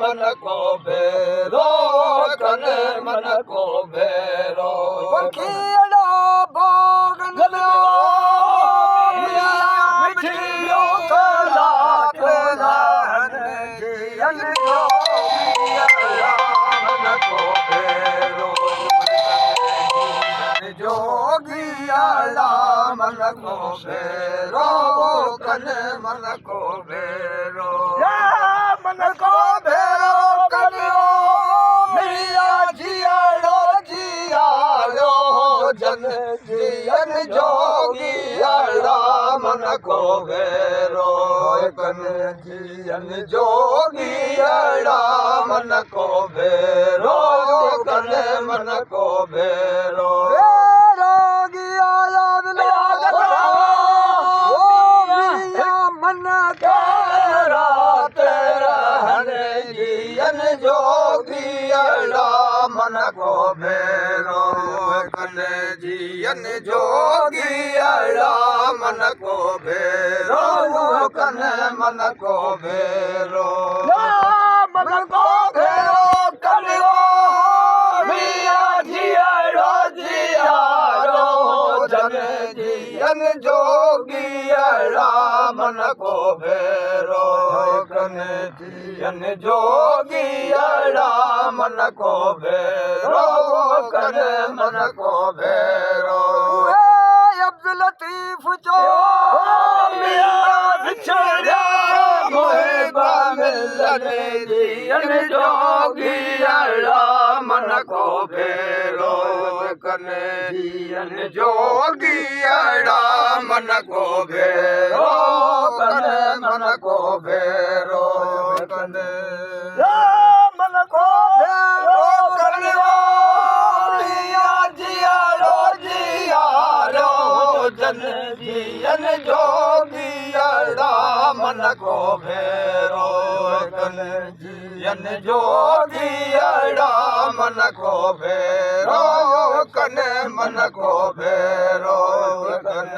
मन को भेरो कन मन को भेरो पखीड़ा बागन मिठियो कलाक जियन मन को भेरो जोगियाला मन को भेरो कन मन को भेरो मन को भेरो करियो मिया जियालो जियालो जन जियन जोगियाला मन को भेरो कन जियन जोगियाला मन को भेरो कन मन को भेरो मन तेरा तेरा हरे जियन जोगियाला मन को भेरो कन जियन जोगियाला मन को भेरो कन मन को भेरो मन को भेरो करियो मिया जियालो जियालो जन जियन जोगियाला मन को भेरो कन जियन जोगियाला मन को भेरो कन मन को भेरो अब्दुल लतीफ जो मिया बिछड़ा मोहे मिलने जियन जोगियाला मन को भेरो कन जियन जोगियाला मन को भेरो कन मन को भेरो कन मन को भेरो करियो मिया जियालो जियालो जन जियन जोगियाला मन को भेरो कन जियन जोगियाला मन को भेरो कन मन को भेरो कन